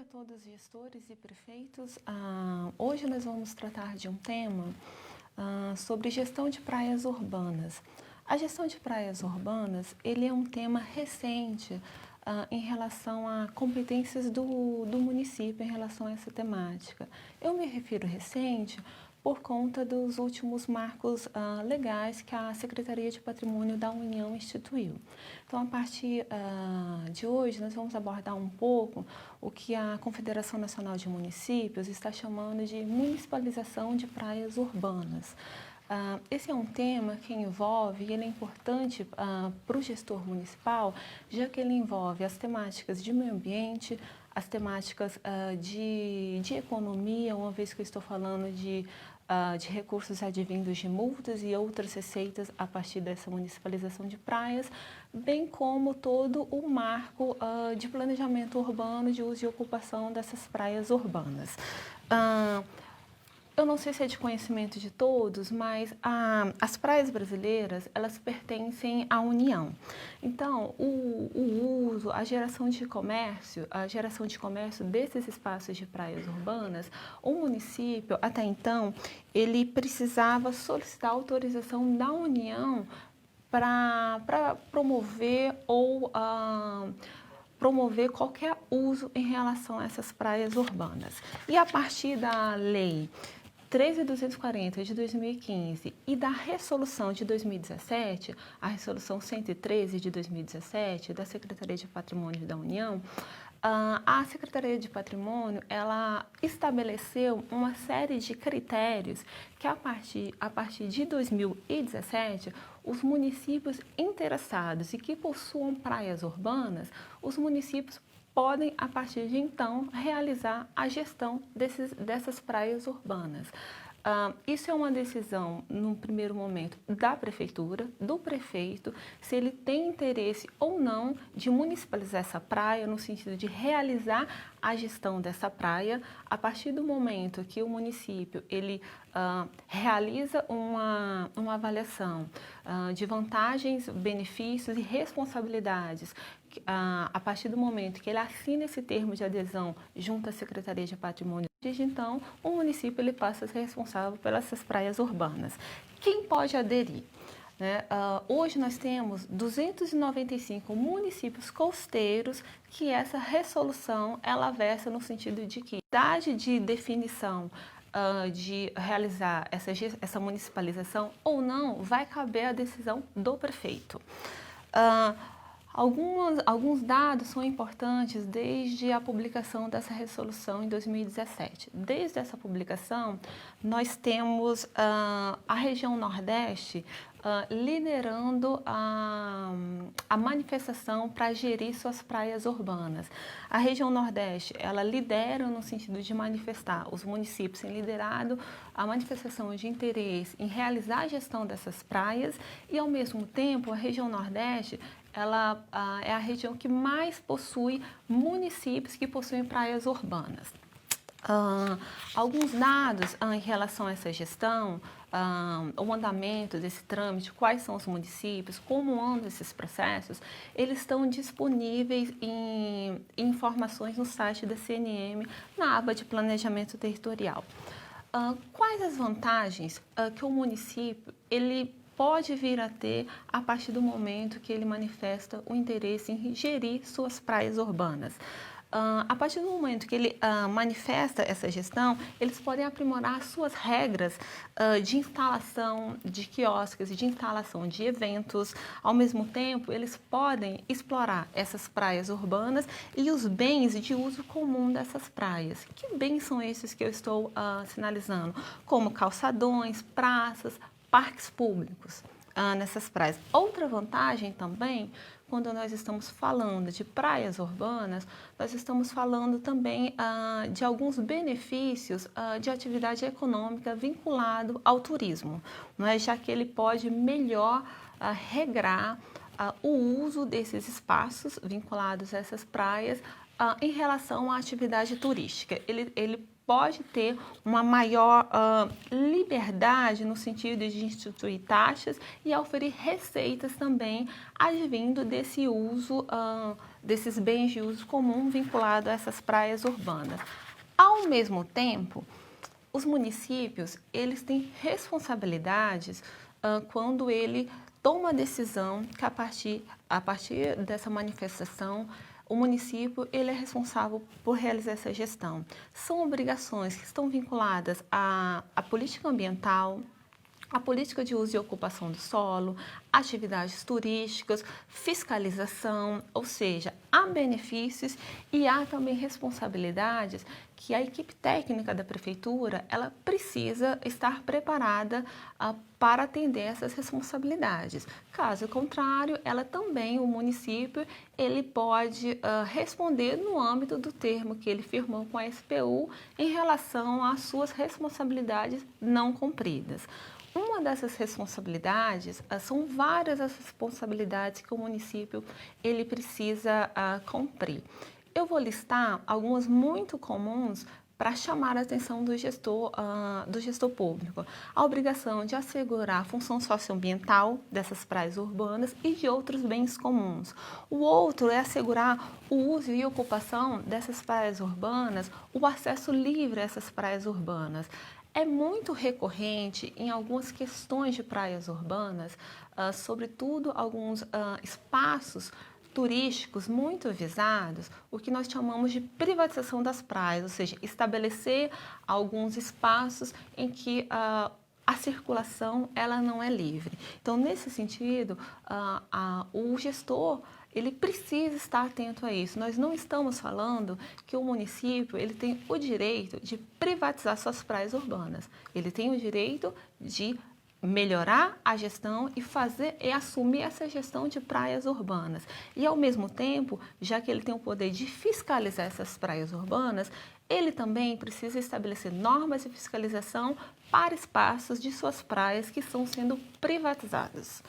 dia a todos, gestores e prefeitos. Hoje nós vamos tratar de um tema sobre gestão de praias urbanas. A gestão de praias urbanas, ele é um tema recente em relação a competências do município em relação a essa temática. Eu me refiro recente por conta dos últimos marcos legais que a Secretaria de Patrimônio da União instituiu. Então, a partir de hoje, nós vamos abordar um pouco o que a Confederação Nacional de Municípios está chamando de municipalização de praias urbanas. Esse é um tema que envolve, e ele é importante para o gestor municipal, já que ele envolve as temáticas de meio ambiente, as temáticas de economia, uma vez que eu estou falando de recursos advindos de multas e outras receitas a partir dessa municipalização de praias, bem como todo o marco de planejamento urbano de uso e ocupação dessas praias urbanas. Eu não sei se é de conhecimento de todos, mas as praias brasileiras, elas pertencem à União. Então, o uso, a geração de comércio desses espaços de praias urbanas, o município, até então, ele precisava solicitar autorização da União para promover ou promover qualquer uso em relação a essas praias urbanas. E a partir da lei 13.240 de 2015 e da resolução de 2017, a resolução 113 de 2017 da Secretaria de Patrimônio da União, a Secretaria de Patrimônio, ela estabeleceu uma série de critérios que a partir de 2017, os municípios interessados e que possuam praias urbanas, os municípios podem, a partir de então, realizar a gestão dessas praias urbanas. Isso é uma decisão, num primeiro momento, da prefeitura, do prefeito, se ele tem interesse ou não de municipalizar essa praia, no sentido de realizar a gestão dessa praia, a partir do momento que o município ele realiza uma avaliação de vantagens, benefícios e responsabilidades. A partir do momento que ele assina esse termo de adesão junto à Secretaria de Patrimônio, desde então, o município ele passa a ser responsável pelas praias urbanas. Quem pode aderir? Hoje nós temos 295 municípios costeiros que essa resolução ela versa no sentido de que a idade de definição de realizar essa municipalização ou não vai caber à decisão do prefeito. Alguns dados são importantes desde a publicação dessa resolução em 2017. Desde essa publicação, nós temos a região Nordeste liderando a manifestação para gerir suas praias urbanas. A região Nordeste, ela lidera no sentido de manifestar, os municípios têm liderado a manifestação de interesse em realizar a gestão dessas praias e, ao mesmo tempo, a região Nordeste ela é a região que mais possui municípios que possuem praias urbanas. Alguns dados em relação a essa gestão, o andamento desse trâmite, quais são os municípios, como andam esses processos, eles estão disponíveis em informações no site da CNM, na aba de Planejamento Territorial. Quais as vantagens que o município ele pode vir a ter a partir do momento que ele manifesta o interesse em gerir suas praias urbanas? A partir do momento que ele manifesta essa gestão, eles podem aprimorar suas regras de instalação de quiosques, de instalação de eventos. Ao mesmo tempo, eles podem explorar essas praias urbanas e os bens de uso comum dessas praias. Que bens são esses que eu estou sinalizando? Como calçadões, praças, parques públicos nessas praias. Outra vantagem também, quando nós estamos falando de praias urbanas, nós estamos falando também de alguns benefícios de atividade econômica vinculado ao turismo, não é? Já que ele pode melhor regrar o uso desses espaços vinculados a essas praias em relação à atividade turística. Ele pode ter uma maior liberdade no sentido de instituir taxas e oferir receitas também advindo desse uso desses bens de uso comum vinculados a essas praias urbanas. Ao mesmo tempo, os municípios, eles têm responsabilidades quando ele toma a decisão que a partir dessa manifestação, o município ele é responsável por realizar essa gestão. São obrigações que estão vinculadas à política ambiental, a política de uso e ocupação do solo, atividades turísticas, fiscalização, ou seja, há benefícios e há também responsabilidades que a equipe técnica da prefeitura ela precisa estar preparada para atender essas responsabilidades. Caso contrário, ela também, o município, ele pode responder no âmbito do termo que ele firmou com a SPU em relação às suas responsabilidades não cumpridas. Uma dessas responsabilidades, são várias as responsabilidades que o município ele precisa cumprir. Eu vou listar algumas muito comuns para chamar a atenção do gestor público. A obrigação de assegurar a função socioambiental dessas praias urbanas e de outros bens comuns. O outro é assegurar o uso e ocupação dessas praias urbanas, o acesso livre a essas praias urbanas. É muito recorrente em algumas questões de praias urbanas, sobretudo alguns espaços turísticos muito visados, o que nós chamamos de privatização das praias, ou seja, estabelecer alguns espaços em que a circulação ela não é livre. Então, nesse sentido, o gestor ele precisa estar atento a isso. Nós não estamos falando que o município ele tem o direito de privatizar suas praias urbanas. Ele tem o direito de melhorar a gestão e assumir essa gestão de praias urbanas. E, ao mesmo tempo, já que ele tem o poder de fiscalizar essas praias urbanas, ele também precisa estabelecer normas de fiscalização para espaços de suas praias que estão sendo privatizados.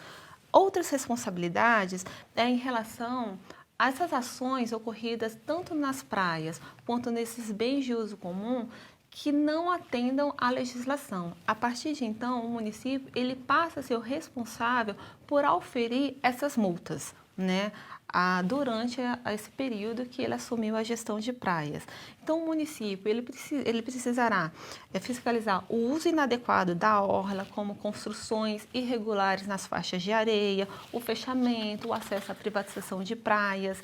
Outras responsabilidades em relação a essas ações ocorridas tanto nas praias quanto nesses bens de uso comum que não atendam à legislação. A partir de então, o município ele passa a ser o responsável por auferir essas multas, né? Durante esse período que ele assumiu a gestão de praias. Então, o município ele precisará fiscalizar o uso inadequado da orla, como construções irregulares nas faixas de areia, o fechamento, o acesso à privatização de praias.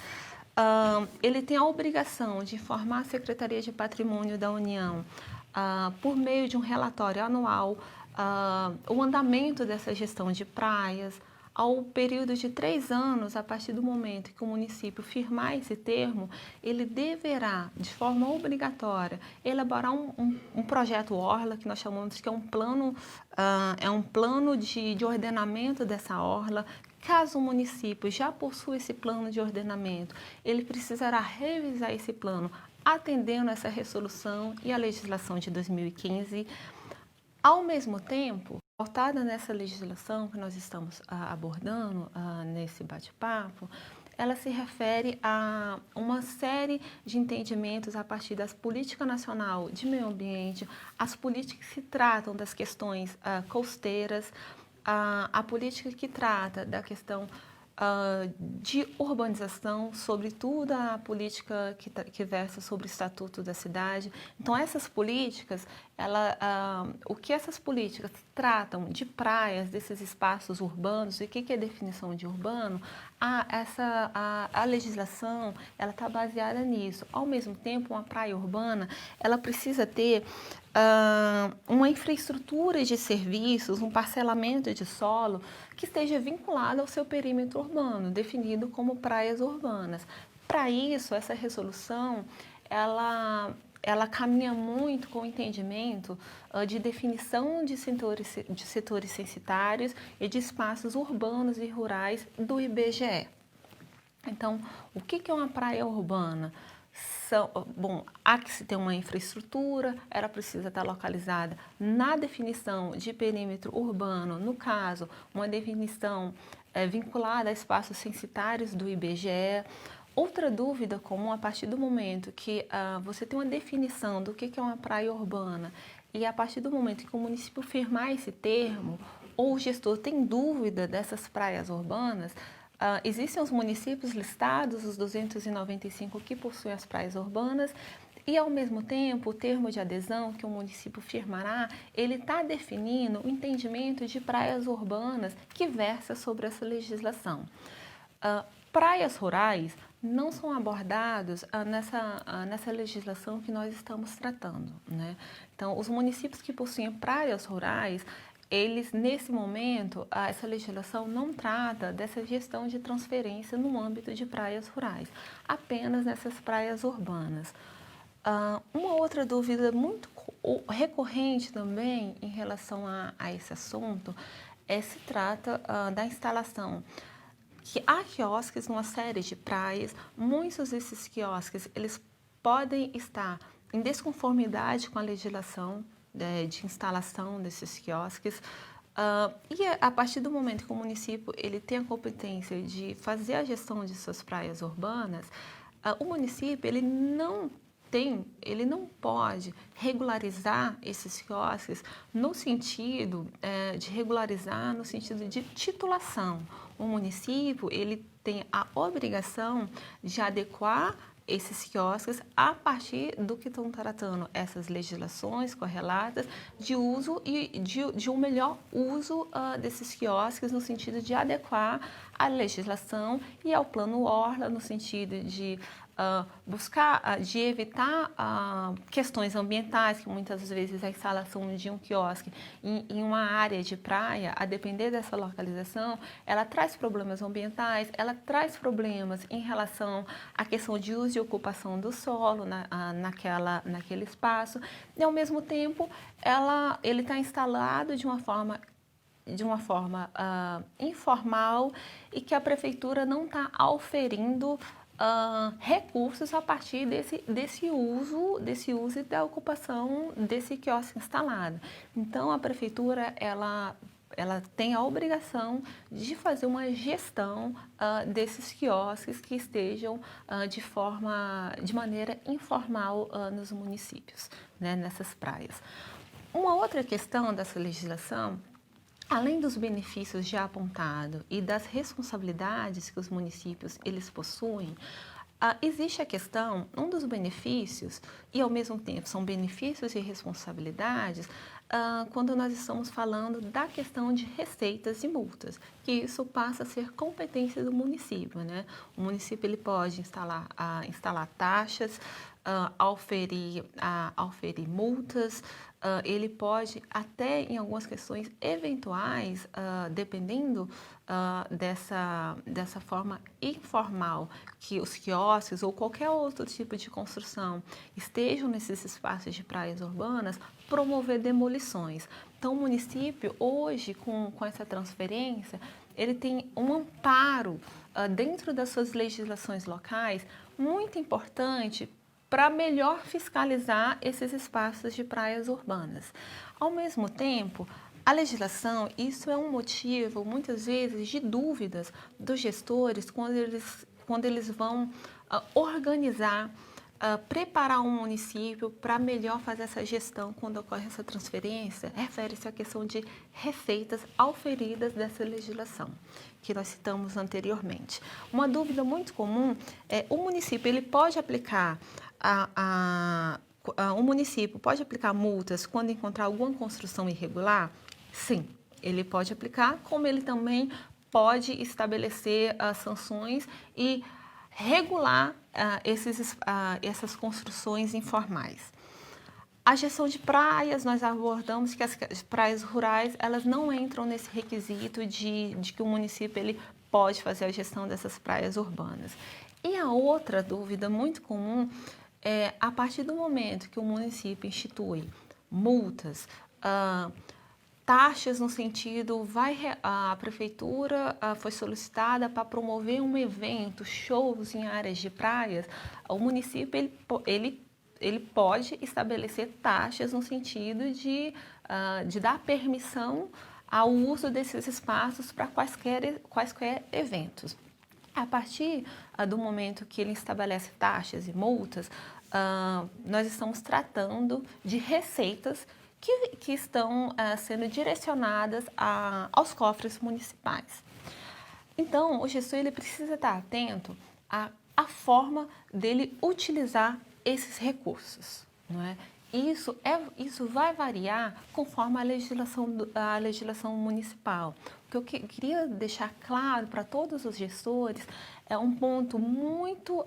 Ele tem a obrigação de informar a Secretaria de Patrimônio da União, por meio de um relatório anual, o andamento dessa gestão de praias. Ao período de 3 anos, a partir do momento que o município firmar esse termo, ele deverá, de forma obrigatória, elaborar um projeto orla, que nós chamamos que é um plano de ordenamento dessa orla. Caso o município já possua esse plano de ordenamento, ele precisará revisar esse plano, atendendo essa resolução e a legislação de 2015. Ao mesmo tempo, pautada nessa legislação que nós estamos abordando nesse bate-papo, ela se refere a uma série de entendimentos a partir das políticas nacional de meio ambiente, as políticas que tratam das questões costeiras, a política que trata da questão de urbanização, sobretudo a política que versa sobre o Estatuto da Cidade. Então, essas políticas, o que essas políticas tratam de praias, desses espaços urbanos, e o que é definição de urbano, a legislação ela está baseada nisso. Ao mesmo tempo, uma praia urbana ela precisa ter uma infraestrutura de serviços, um parcelamento de solo que esteja vinculado ao seu perímetro urbano, definido como praias urbanas. Para isso, essa resolução, ela caminha muito com o entendimento de definição de setores censitários e de espaços urbanos e rurais do IBGE. Então, o que é uma praia urbana? Há que se ter uma infraestrutura, ela precisa estar localizada na definição de perímetro urbano, no caso, uma definição vinculada a espaços censitários do IBGE. Outra dúvida comum, a partir do momento que você tem uma definição do que é uma praia urbana e a partir do momento que o município firmar esse termo, ou o gestor tem dúvida dessas praias urbanas, Existem os municípios listados, os 295 que possuem as praias urbanas, e, ao mesmo tempo, o termo de adesão que o município firmará, ele está definindo o entendimento de praias urbanas que versa sobre essa legislação. Praias rurais não são abordados nessa legislação que nós estamos tratando, né? Então, os municípios que possuem praias rurais, eles, nesse momento, essa legislação não trata dessa gestão de transferência no âmbito de praias rurais, apenas nessas praias urbanas. Uma outra dúvida muito recorrente também em relação a esse assunto se trata da instalação. Que há quiosques numa série de praias, muitos desses quiosques eles podem estar em desconformidade com a legislação de instalação desses quiosques. E a partir do momento que o município ele tem a competência de fazer a gestão de suas praias urbanas, o município ele não pode regularizar esses quiosques no sentido de regularizar no sentido de titulação. O município ele tem a obrigação de adequar esses quiosques a partir do que estão tratando essas legislações correlatas de uso e de um melhor uso desses quiosques no sentido de adequar a legislação e ao plano Orla no sentido de buscar, de evitar questões ambientais, que muitas vezes a instalação de um quiosque em uma área de praia, a depender dessa localização, ela traz problemas ambientais, ela traz problemas em relação à questão de uso e ocupação do solo naquele espaço, e ao mesmo tempo ele está instalado de uma forma informal e que a prefeitura não está auferindo recursos a partir desse uso e da ocupação desse quiosque instalado. Então, a prefeitura, ela tem a obrigação de fazer uma gestão desses quiosques que estejam de maneira informal nos municípios, né, nessas praias. Uma outra questão dessa legislação, além dos benefícios já apontados e das responsabilidades que os municípios eles possuem, existe a questão, um dos benefícios, e ao mesmo tempo são benefícios e responsabilidades, quando nós estamos falando da questão de receitas e multas, que isso passa a ser competência do município, né? O município ele pode instalar taxas, auferir multas, ele pode até em algumas questões eventuais, dependendo dessa forma informal que os quiosques ou qualquer outro tipo de construção estejam nesses espaços de praias urbanas, promover demolições. Então, o município hoje, com essa transferência, ele tem um amparo dentro das suas legislações locais muito importante para melhor fiscalizar esses espaços de praias urbanas. Ao mesmo tempo, a legislação, isso é um motivo, muitas vezes, de dúvidas dos gestores quando eles vão organizar, preparar um município para melhor fazer essa gestão quando ocorre essa transferência, refere-se à questão de receitas auferidas dessa legislação que nós citamos anteriormente. Uma dúvida muito comum é o município ele pode aplicar o município pode aplicar multas quando encontrar alguma construção irregular? Sim, ele pode aplicar, como ele também pode estabelecer sanções e regular essas construções informais. A gestão de praias, nós abordamos que as praias rurais, elas não entram nesse requisito de que o município ele pode fazer a gestão dessas praias urbanas. E a outra dúvida muito comum é, a partir do momento que o município institui multas, taxas no sentido, a prefeitura foi solicitada para promover um evento, shows em áreas de praias, o município ele pode estabelecer taxas no sentido de dar permissão ao uso desses espaços para quaisquer eventos. A partir do momento que ele estabelece taxas e multas, nós estamos tratando de receitas que estão sendo direcionadas aos cofres municipais. Então, o gestor ele precisa estar atento à forma dele utilizar esses recursos, não é? Isso vai variar conforme a legislação municipal. O que eu queria deixar claro para todos os gestores é um ponto muito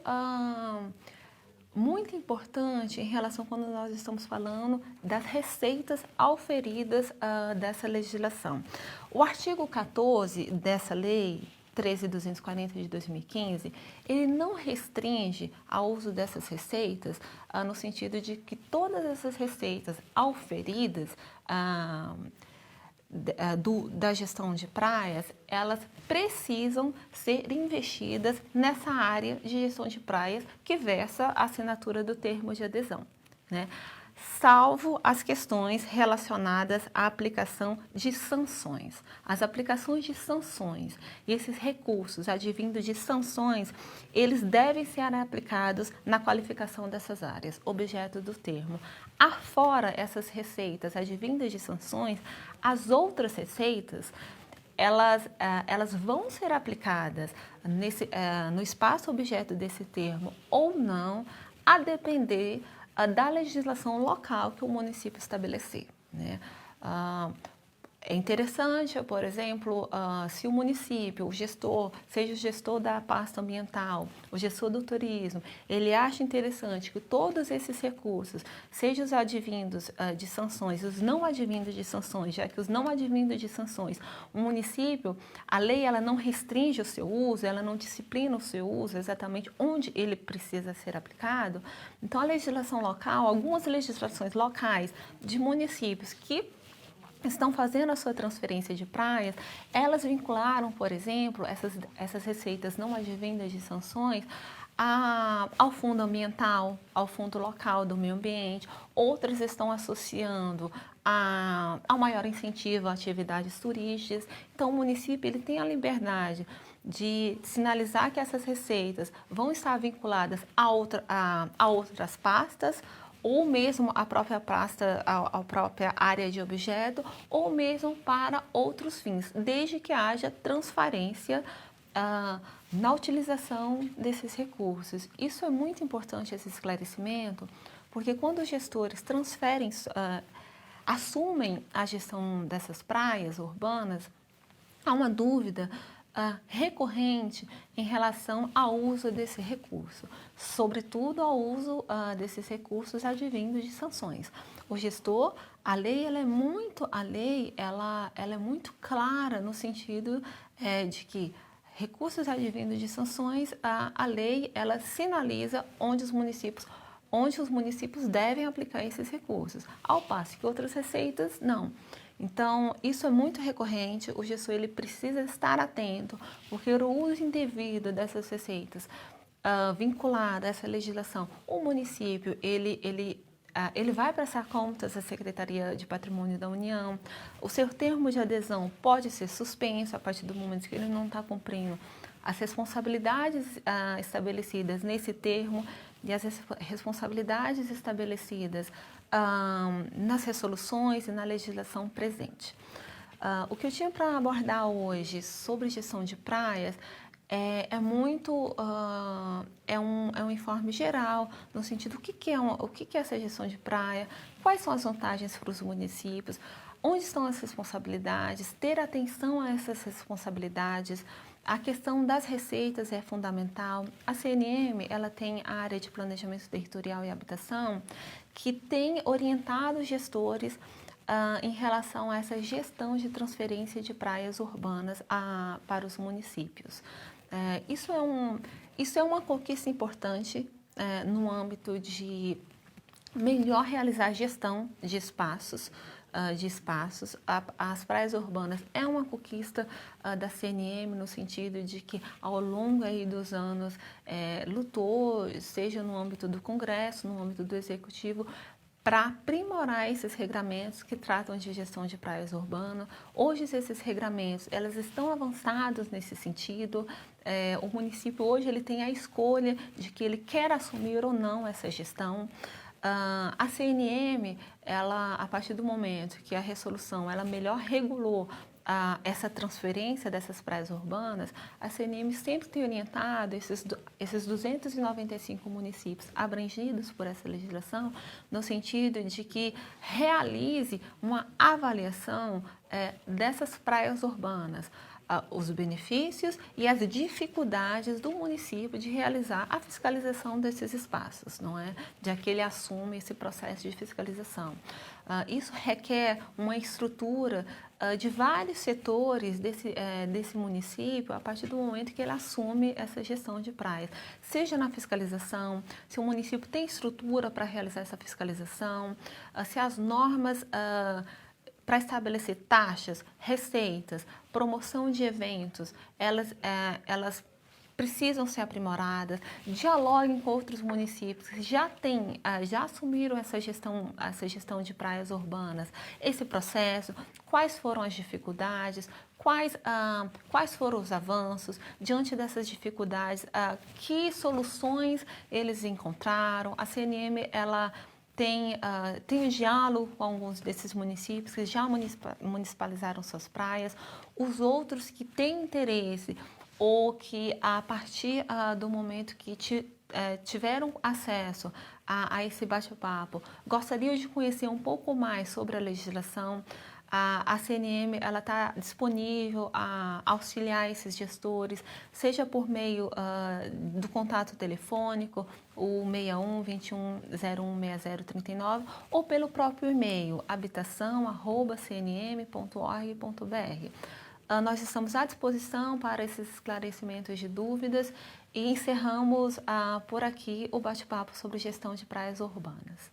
importante em relação quando nós estamos falando das receitas auferidas dessa legislação. O artigo 14 dessa lei 13.240 de 2015, ele não restringe ao uso dessas receitas no sentido de que todas essas receitas auferidas da gestão de praias, elas precisam ser investidas nessa área de gestão de praias que versa a assinatura do termo de adesão, né? Salvo as questões relacionadas à aplicação de sanções. As aplicações de sanções e esses recursos advindos de sanções, eles devem ser aplicados na qualificação dessas áreas, objeto do termo. Afora essas receitas advindas de sanções, as outras receitas, elas vão ser aplicadas no espaço objeto desse termo ou não, a depender da legislação local que o município estabelecer, né? É interessante, por exemplo, se o município, o gestor, seja o gestor da pasta ambiental, o gestor do turismo, ele acha interessante que todos esses recursos, sejam os advindos de sanções, os não advindos de sanções, já que os não advindos de sanções, o município, a lei ela não restringe o seu uso, ela não disciplina o seu uso exatamente onde ele precisa ser aplicado. Então, a legislação local, algumas legislações locais de municípios que estão fazendo a sua transferência de praias, elas vincularam, por exemplo, essas receitas não advindas de sanções ao fundo ambiental, ao fundo local do meio ambiente. Outras estão associando ao maior incentivo a atividades turísticas. Então, o município ele tem a liberdade de sinalizar que essas receitas vão estar vinculadas a outras pastas, ou mesmo a própria pasta, a própria área de objeto, ou mesmo para outros fins, desde que haja transparência na utilização desses recursos. Isso é muito importante, esse esclarecimento, porque quando os gestores assumem a gestão dessas praias urbanas, há uma dúvida recorrente em relação ao uso desse recurso, sobretudo ao uso desses recursos advindos de sanções. O gestor, a lei ela é muito clara no sentido de que recursos advindos de sanções, a lei ela sinaliza onde os municípios devem aplicar esses recursos, ao passo que outras receitas não. Então, isso é muito recorrente, o gestor ele precisa estar atento, porque o uso indevido dessas receitas vinculado a essa legislação, o município ele vai prestar contas à Secretaria de Patrimônio da União, o seu termo de adesão pode ser suspenso a partir do momento que ele não está cumprindo as responsabilidades estabelecidas nesse termo e as responsabilidades estabelecidas nas resoluções e na legislação presente. O que eu tinha para abordar hoje sobre gestão de praias é um informe geral, no sentido o que é essa gestão de praia, quais são as vantagens para os municípios, onde estão as responsabilidades, ter atenção a essas responsabilidades. A questão das receitas é fundamental. A CNM, ela tem a área de planejamento territorial e habitação, que tem orientado os gestores em relação a essa gestão de transferência de praias urbanas para os municípios. Isso é uma conquista importante no âmbito de melhor realizar a gestão de espaços. As praias urbanas é uma conquista da CNM no sentido de que ao longo aí dos anos lutou, seja no âmbito do Congresso, no âmbito do Executivo, para aprimorar esses regramentos que tratam de gestão de praias urbanas. Hoje esses regramentos elas estão avançados nesse sentido. O município hoje ele tem a escolha de que ele quer assumir ou não essa gestão. A CNM, ela, a partir do momento que a resolução ela melhor regulou essa transferência dessas praias urbanas, a CNM sempre tem orientado esses 295 municípios abrangidos por essa legislação, no sentido de que realize uma avaliação dessas praias urbanas, os benefícios e as dificuldades do município de realizar a fiscalização desses espaços, não é? Já que ele assume esse processo de fiscalização. Isso requer uma estrutura de vários setores desse município a partir do momento que ele assume essa gestão de praias, seja na fiscalização, se o município tem estrutura para realizar essa fiscalização, se as normas para estabelecer taxas, receitas, promoção de eventos, elas precisam ser aprimoradas, dialoguem com outros municípios que já assumiram essa gestão de praias urbanas, esse processo, quais foram as dificuldades, quais foram os avanços, diante dessas dificuldades, que soluções eles encontraram. A CNM, ela tem um diálogo com alguns desses municípios que já municipalizaram suas praias, os outros que têm interesse ou que a partir do momento que tiveram acesso a esse bate-papo, gostariam de conhecer um pouco mais sobre a legislação. A CNM está disponível a auxiliar esses gestores, seja por meio do contato telefônico, o 61 21 01 6039, ou pelo próprio e-mail habitação@cnm.org.br. Nós estamos à disposição para esses esclarecimentos de dúvidas e encerramos por aqui o bate-papo sobre gestão de praias urbanas.